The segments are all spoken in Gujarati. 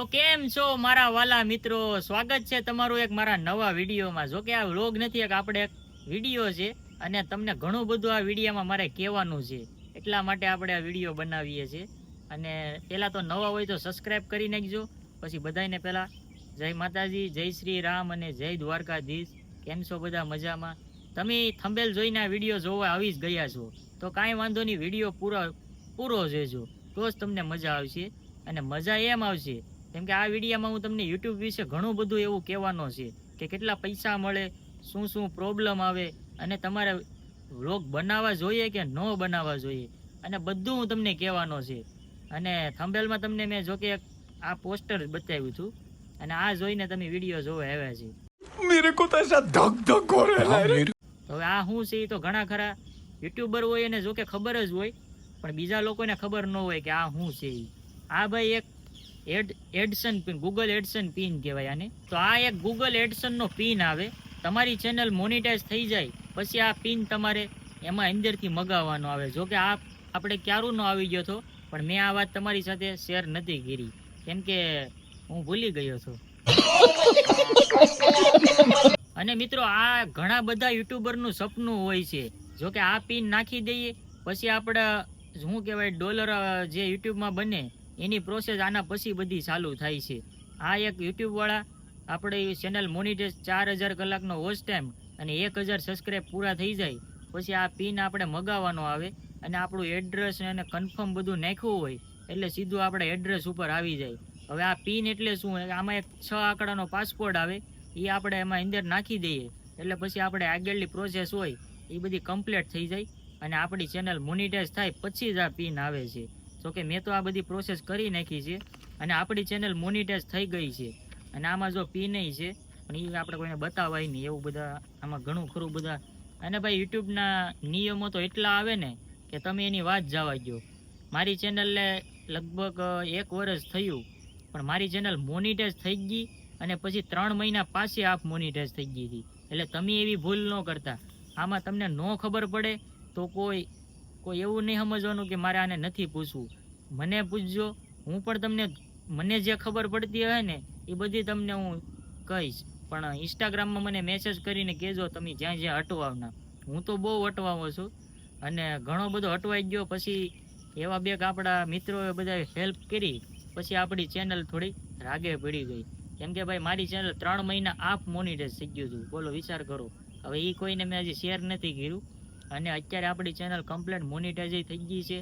તો કેમ છો મારા વાલા મિત્રો, સ્વાગત છે તમારું એક મારા નવા વિડીયોમાં. જો કે આ વ્લોગ નથી, એક આપણે એક વિડીયો છે અને તમને ઘણું બધું આ વિડીયોમાં મારે કહેવાનું છે, એટલા માટે આપણે આ વિડીયો બનાવીએ છીએ. અને પહેલાં તો નવા હોય તો સબસ્ક્રાઈબ કરી નાખજો. પછી બધાને પહેલાં જય માતાજી, જય શ્રી રામ અને જય દ્વારકાધીશ. કેમ છો બધા? મજામાં? તમે થંબેલ જોઈને આ વિડીયો જોવા આવી જ ગયા છો તો કાંઈ વાંધો નહીં, વિડીયો પૂરો જોજો તો જ તમને મજા આવશે. અને મજા એમ આવશે કેમ કે આ વિડીયોમાં હું તમને યુટ્યુબ વિશે ઘણું બધું એવું કહેવાનો છે કે કેટલા પૈસા મળે, શું શું પ્રોબ્લેમ આવે, અને તમારે વ્લોગ બનાવવા જોઈએ કે ન બનાવવા જોઈએ, અને બધું હું તમને કહેવાનો છે. અને થંબેલમાં તમને મેં જોકે આ પોસ્ટર બતાવ્યું હતું અને આ જોઈને તમે વિડીયો જોવા આવ્યા છે. मेरे को तो ऐसा धक धक हो रहा है. તો આ શું છે એ તો ઘણા ખરા યુટ્યુબર હોય એને જોકે ખબર જ હોય, પણ બીજા લોકોને ખબર ન હોય કે આ શું છે. આ ભાઈ એક એડસન પિન, ગૂગલ એડસન પિન કહેવાય આને. તો આ એક ગૂગલ એડસનનો પિન આવે, તમારી ચેનલ મોનિટાઈઝ થઈ જાય પછી આ પિન તમારે એમાં અંદરથી મગાવવાનો આવે. જો કે આ આપણે ક્યારનો આવી ગયો હતો, પણ મેં આ વાત તમારી સાથે શેર નથી કરી કેમ કે હું ભૂલી ગયો હતો. અને મિત્રો આ ઘણા બધા યુટ્યુબરનું સપનું હોય છે. જો કે આ પિન નાખી દઈએ પછી આપણે શું કહેવાય ડોલર જે યુટ્યુબમાં બને એની પ્રોસેસ આના પછી બધી ચાલુ થાય છે. આ એક યુટ્યુબવાળા આપણે ચેનલ મોનિટાઈઝ 4000 કલાકનો વોચ ટાઈમ અને 1000 સબસ્ક્રાઈબ પૂરા થઈ જાય પછી આ પિન આપણે મગાવવાનો આવે અને આપણું એડ્રેસ અને કન્ફર્મ બધું નાખ્યું હોય એટલે સીધું આપણે એડ્રેસ ઉપર આવી જાય. હવે આ પિન એટલે શું? આમાં એક 6 આંકડાનો પાસકોડ આવે, એ આપણે એમાં અંદર નાખી દઈએ એટલે પછી આપણે આગળની પ્રોસેસ હોય એ બધી કમ્પ્લીટ થઈ જાય અને આપણી ચેનલ મોનિટાઈઝ થાય પછી જ આ પિન આવે છે. જો કે મેં તો આ બધી પ્રોસેસ કરી નાખી છે અને આપણી ચેનલ મોનિટાઈઝ થઈ ગઈ છે. અને આમાં જો પિન છે પણ એ આપણે કોઈને બતાવાય નહીં એવું બધા આમાં ઘણું ખરું બધા. અને ભાઈ યુટ્યુબના નિયમો તો એટલા આવે ને કે તમે એની વાત જવા દો. મારી ચેનલને લગભગ 1 વર્ષ થયું પણ મારી ચેનલ મોનિટાઈઝ થઈ ગઈ અને પછી 3 મહિના પાછી આપ મોનિટાઈઝ થઈ ગઈ હતી. એટલે તમે એવી ભૂલ ન કરતા. આમાં તમને ન ખબર પડે તો કોઈ એવું નહીં સમજવાનું કે મારે આને નથી પૂછવું, મને પૂછજો. હું પણ તમને મને જે ખબર પડતી હોય ને એ બધી તમને હું કહીશ. પણ ઇન્સ્ટાગ્રામમાં મને મેસેજ કરીને કહેજો તમે જ્યાં જ્યાં અટવાવના. હું તો બહુ અટવાવો છું અને ઘણો બધો અટવાઈ ગયો. પછી એવા બે આપણા મિત્રોએ બધા હેલ્પ કરી પછી આપણી ચેનલ થોડી રાગે પડી ગઈ. કેમ કે ભાઈ મારી ચેનલ 3 મહિના આપ મોનિટાઈઝ થઈ ગયું હતું. બોલો વિચાર કરો. હવે એ કોઈને મેં હજી શેર નથી કર્યું અને અત્યારે આપણી ચેનલ કમ્પ્લીટ મોનિટાઈઝ થઈ ગઈ છે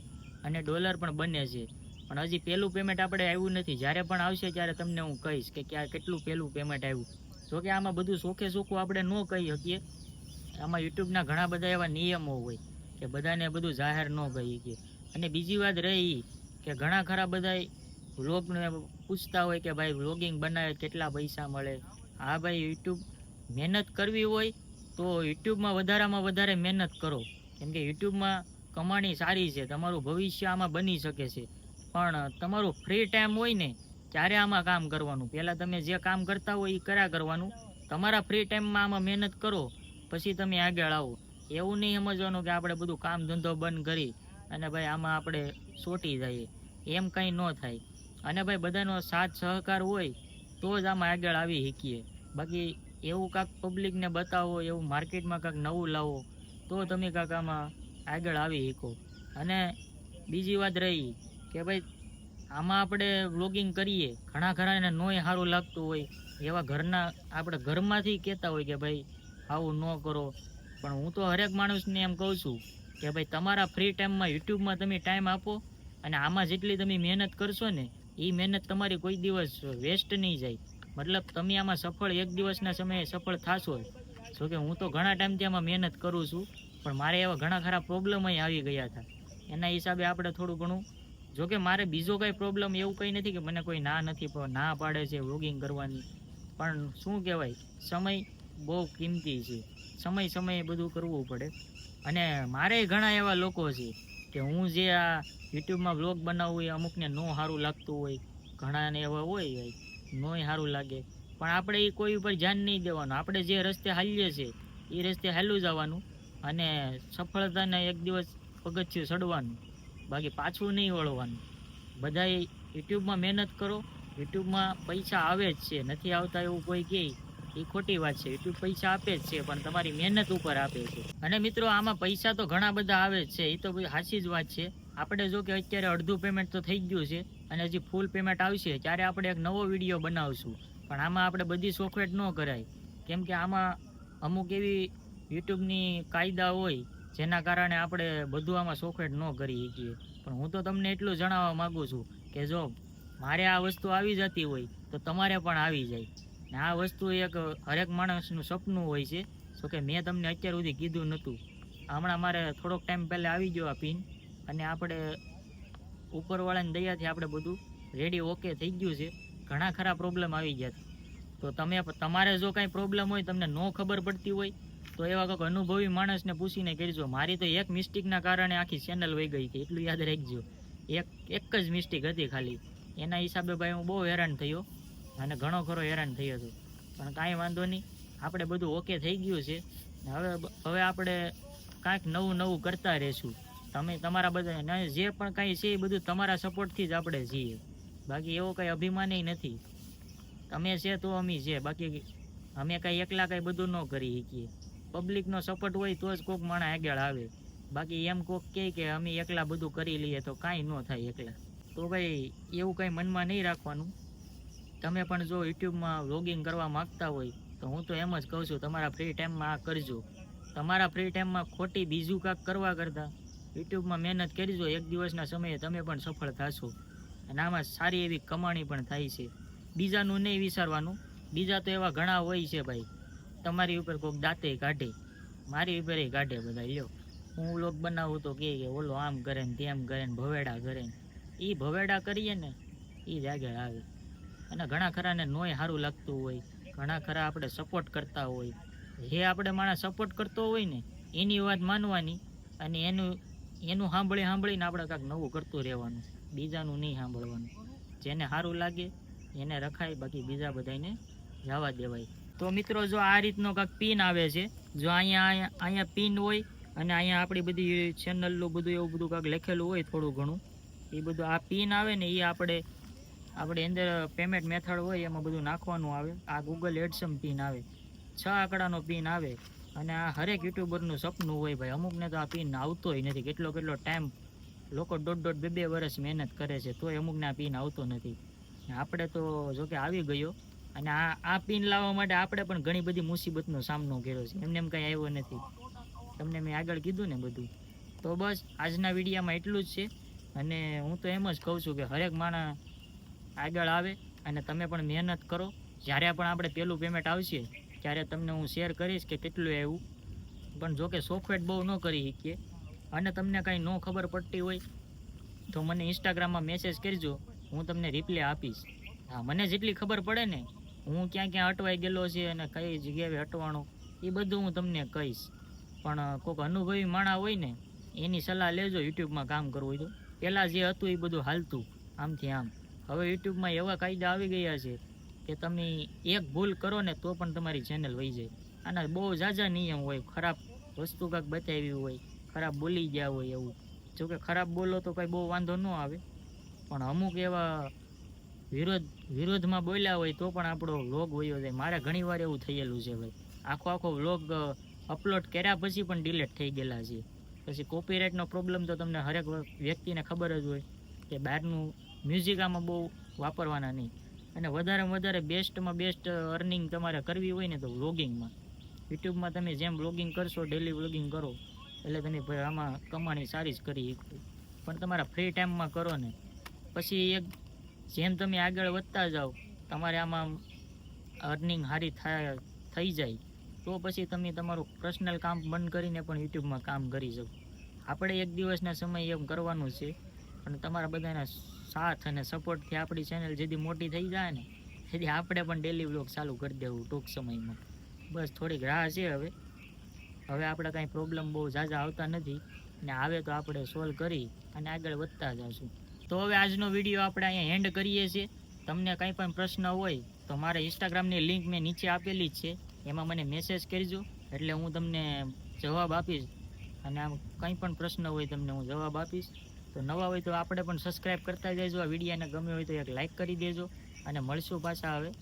અને ડોલર પણ બને છે. પણ હજી પહેલું પેમેન્ટ આપણે આવ્યું નથી. જ્યારે પણ આવશે ત્યારે તમને હું કહીશ કે ક્યાં કેટલું પહેલું પેમેન્ટ આવ્યું. જો કે આમાં બધું સોખે સોખું આપણે ન કહી શકીએ. આમાં યુટ્યુબના ઘણા બધા એવા નિયમો હોય કે બધાને બધું જાહેર ન કહી શકીએ. અને બીજી વાત રહી કે ઘણા ખરા બધા વ્લોગને પૂછતા હોય કે ભાઈ વ્લોગિંગ બનાવે કેટલા પૈસા મળે. હા ભાઈ, યુટ્યુબ મહેનત કરવી હોય તો યુટ્યુબમાં વધારામાં વધારે મહેનત કરો કેમ કે યુટ્યુબમાં કમાણી સારી છે, તમારું ભવિષ્ય આમાં બની શકે છે. પણ તમારું ફ્રી ટાઈમ હોય ને ત્યારે આમાં કામ કરવાનું. પહેલાં તમે જે કામ કરતા હોય એ કર્યા કરવાનું. તમારા ફ્રી ટાઈમમાં આમાં મહેનત કરો પછી તમે આગળ આવો. એવું નહીં સમજવાનું કે આપણે બધું કામ ધંધો બંધ કરી અને ભાઈ આમાં આપણે ચોંટી જઈએ. એમ કંઈ ન થાય. અને ભાઈ બધાનો સાથ સહકાર હોય તો જ આમાં આગળ આવી શકીએ. બાકી એવું કાંક પબ્લિકને બતાવો, એવું માર્કેટમાં કાંક નવું લાવો તો તમે કાંક આમાં આગળ આવી શકો. અને બીજી વાત રહી કે ભાઈ આમાં આપણે વ્લોગિંગ કરીએ ઘણા ખરાને નોય સારું લાગતું હોય એવા ઘરના આપણે ઘરમાંથી કહેતા હોય કે ભાઈ આવું ન કરો. પણ હું તો હરેક માણસને એમ કહું છું કે ભાઈ તમારા ફ્રી ટાઈમમાં યુટ્યુબમાં તમે ટાઈમ આપો અને આમાં જેટલી તમે મહેનત કરશો ને એ મહેનત તમારી કોઈ દિવસ વેસ્ટ નહીં જાય. મતલબ તમે આમાં સફળ એક દિવસના સમયે સફળ થશો. જોકે હું તો ઘણા ટાઈમથી આમાં મહેનત કરું છું પણ મારે એવા ઘણા ખરા પ્રોબ્લેમ આવી ગયા હતા. એના હિસાબે આપણે થોડું ઘણું, જોકે મારે બીજો કંઈ પ્રોબ્લેમ એવું કંઈ નથી કે મને કોઈ ના પાડે છે વ્લોગિંગ કરવાની. પણ શું કહેવાય, સમય બહુ કિંમતી છે. સમયે બધું કરવું પડે. અને મારે ઘણા એવા લોકો છે કે હું જે આ યુટ્યુબમાં વ્લોગ બનાવવું એ અમુકને ન સારું લાગતું હોય, ઘણાને એવા હોય નોય સારું લાગે. પણ આપણે એ કોઈ ઉપર ધ્યાન નહીં દેવાનું. આપણે જે રસ્તે હાલીએ છીએ એ રસ્તે હાલું જવાનું અને સફળતાને એક દિવસ પગથિયું ચડવાનું, બાકી પાછું નહીં વળવાનું. બધાએ યુટ્યુબમાં મહેનત કરો યુટ્યુબમાં પૈસા આવે જ છે, નથી આવતા એવું કોઈ કહે એ ખોટી વાત છે. યુટ્યુબ પૈસા આપે જ છે, પણ તમારી મહેનત ઉપર આપે છે. અને મિત્રો આમાં પૈસા તો ઘણા બધા આવે જ છે, એ તો સાચી જ વાત છે. આપણે જો કે અત્યારે અડધું પેમેન્ટ તો થઈ ગયું છે અને હજી ફૂલ પેમેન્ટ આવશે ત્યારે આપણે એક નવો વિડીયો બનાવશું. પણ આમાં આપણે બધી સોફ્ટવેર ન કરાય, કેમ કે આમાં અમુક એવી યુટ્યુબની કાયદા હોય જેના કારણે આપણે બધું આમાં સોફ્ટવેર ન કરી શકીએ. પણ હું તો તમને એટલું જણાવવા માગું છું કે જો મારે આ વસ્તુ આવી જતી હોય તો તમારે પણ આવી જાય. ને આ વસ્તુ એક હરેક માણસનું સપનું હોય છે. જો કે મેં તમને અત્યાર સુધી કીધું નહોતું, હમણાં મારે થોડોક ટાઈમ પહેલાં આવી ગયો આ પિન, અને આપણે ઉપરવાળાની દયાથી આપણે બધું રેડી ઓકે થઈ ગયું છે. ઘણા ખરા પ્રોબ્લેમ આવી ગયા. તો તમારે જો કાંઈ પ્રોબ્લેમ હોય, તમને ન ખબર પડતી હોય તો એવા કોઈક અનુભવી માણસને પૂછીને કરજો. મારી તો એક મિસ્ટેકના કારણે આખી ચેનલ વહી ગઈ હતી, એટલું યાદ રાખજો. એક જ મિસ્ટેક હતી ખાલી, એના હિસાબે ભાઈ હું બહુ હેરાન થયો અને ઘણો ખરો હેરાન થયો હતો. પણ કાંઈ વાંધો નહીં, આપણે બધું ઓકે થઈ ગયું છે. હવે આપણે કાંઈક નવું કરતા રહેશું. તમે તમારા બધા જે પણ કાંઈ છે એ બધું તમારા સપોર્ટથી જ આપણે છીએ. બાકી એવો કંઈ અભિમાનય નથી. તમે છે તો અમે છે, બાકી અમે કાંઈ એકલા કાંઈ બધું ન કરી શકીએ. પબ્લિકનો સપોર્ટ હોય તો જ કોઈક માણસ આગળ આવે. બાકી એમ કોઈક કહે કે અમે એકલા બધું કરી લઈએ તો કાંઈ ન થાય એકલા. તો ભાઈ એવું કંઈ મનમાં નહીં રાખવાનું. તમે પણ જો યુટ્યુબમાં વ્લોગિંગ કરવા માગતા હોય તો હું તો એમ જ કહું છું, તમારા ફ્રી ટાઈમમાં આ કરજો. તમારા ફ્રી ટાઈમમાં ખોટી બીજું કાંઈક કરવા કરતાં યુટ્યુબમાં મહેનત કરજો. એક દિવસના સમયે તમે પણ સફળ થશો અને આમાં સારી એવી કમાણી પણ થાય છે. બીજાનું નહીં વિચારવાનું. બીજા તો એવા ઘણા હોય છે ભાઈ, તમારી ઉપર કોઈક દાંતે કાઢે, મારી ઉપર કાઢે બધા. લ્યો હું વ્લોગ બનાવું તો કે ઓલો આમ કરે ને તેમ કરે ને ભવેડા કરે ને, એ ભવેડા કરીએ ને એ જ આગળ આવે. અને ઘણા ખરાને નોય સારું લાગતું હોય, ઘણા ખરા આપણે સપોર્ટ કરતા હોય. જે આપણે માણસ સપોર્ટ કરતો હોય ને એની વાત માનવાની અને એનું સાંભળીને આપણે કાંઈક નવું કરતું રહેવાનું, બીજાનું નહીં સાંભળવાનું. જેને સારું લાગે એને રખાય, બાકી બીજા બધાને જવા દેવાય. તો મિત્રો જો આ રીતનો કાંઈક પિન આવે છે, જો અહીંયા પિન હોય અને અહીંયા આપણી બધી ચેનલનું બધું એવું બધું કાંઈક લખેલું હોય થોડું ઘણું, એ બધું આ પિન આવે ને એ આપણે અંદર પેમેન્ટ મેથડ હોય એમાં બધું નાખવાનું આવે. આ ગૂગલ એડસમ પિન આવે, 6 આંકડાનો પિન આવે. અને આ હરેક યુટ્યુબરનું સપનું હોય ભાઈ. અમુકને તો આ પિન આવતોય નથી. કેટલો ટાઈમ લોકો 1.5-2 વર્ષ મહેનત કરે છે તોય અમુકને આ પિન આવતો નથી. આપણે તો જોકે આવી ગયો. અને આ પિન લાવવા માટે આપણે પણ ઘણી બધી મુસીબતનો સામનો કર્યો છે, એમને એમ કંઈ આવ્યો નથી. તમને મેં આગળ કીધું ને બધું. તો બસ આજના વિડીયોમાં એટલું જ છે. અને હું તો એમ જ કહું છું કે હરેક માણસ આગળ આવે અને તમે પણ મહેનત કરો. જ્યારે પણ આપણે પહેલું પેમેન્ટ આવશે ત્યારે તમને હું શેર કરીશ કે કેટલું આવ્યું. પણ જોકે સોફ્ટવેર બહુ ન કરી શકીએ. અને તમને કાંઈ ન ખબર પડતી હોય તો મને ઇન્સ્ટાગ્રામમાં મેસેજ કરજો, હું તમને રિપ્લાય આપીશ. હા, મને જેટલી ખબર પડે ને, હું ક્યાં અટવાઈ ગયેલો છે અને કઈ જગ્યાએ અટવાનો એ બધું હું તમને કહીશ. પણ કોઈક અનુભવી માણસ હોય ને એની સલાહ લેજો યુટ્યુબમાં કામ કરવું હોય તો. પહેલાં જે હતું એ બધું હાલતું આમથી આમ. હવે યુટ્યુબમાં એવા કાયદા આવી ગયા છે કે તમે એક ભૂલ કરો ને તો પણ તમારી ચેનલ વહી જાય. આના બહુ ઝાઝા નિયમ હોય. ખરાબ વસ્તુ કાંઈક બતાવી હોય, ખરાબ બોલી ગયા હોય એવું. જોકે ખરાબ બોલો તો કંઈ બહુ વાંધો ન આવે, પણ અમુક એવા વિરોધમાં બોલ્યા હોય તો પણ આપણો વ્લોગ વયો જાય. મારે ઘણીવાર એવું થયેલું છે ભાઈ. આખો વ્લોગ અપલોડ કર્યા પછી પણ ડિલીટ થઈ ગયેલા છે. પછી કોપીરાઇટનો પ્રોબ્લેમ તો તમને હરેક વ્યક્તિને ખબર જ હોય કે બહારનું મ્યુઝિક આમાં બહુ વાપરવાના નહીં. અને વધારેમાં વધારે બેસ્ટમાં બેસ્ટ અર્નિંગ તમારે કરવી હોય ને તો વ્લોગિંગમાં. યુટ્યુબમાં તમે જેમ વ્લોગિંગ કરશો, ડેલી વ્લોગિંગ કરો એટલે તમે આમાં કમાણી સારી જ કરી શકો. પણ તમારા ફ્રી ટાઈમમાં કરો ને પછી જેમ તમે આગળ વધતા જાઓ તમારે આમાં અર્નિંગ સારી થઈ જાય તો પછી તમે તમારું પર્સનલ કામ બંધ કરીને પણ યુટ્યુબમાં કામ કરી શકો. આપણે એક દિવસના સમય એમ કરવાનું છે. અને તમારા બધાના સાથ અને સપોર્ટથી આપણી ચેનલ જેથી મોટી થઈ જાય ને તેથી આપણે પણ ડેલી વ્લોગ ચાલુ કરી દેવું ટૂંક સમયમાં. બસ થોડીક રાહ છે. હવે આપણે કાંઈ પ્રોબ્લેમ બહુ ઝાઝા આવતા નથી ને આવે તો આપણે સોલ્વ કરી અને આગળ વધતા જઈશું. તો હવે આજનો વિડીયો આપણે અહીંયા એન્ડ કરીએ છીએ. તમને કંઈ પણ પ્રશ્ન હોય તો મારે ઇન્સ્ટાગ્રામની લિંક મેં નીચે આપેલી જ છે, એમાં મને મેસેજ કરજો એટલે હું તમને જવાબ આપીશ. અને આમ કંઈ પણ પ્રશ્ન હોય તમને હું જવાબ આપીશ. તો નવા હોય તો આપણે પણ સબસ્ક્રાઈબ કરતા જજો. આ વિડીયોને ગમે હોય તો એક લાઇક કરી દેજો અને મળશું પાછા હવે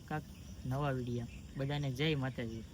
કાંક નવા વિડીયો. બધાને જય માતાજી.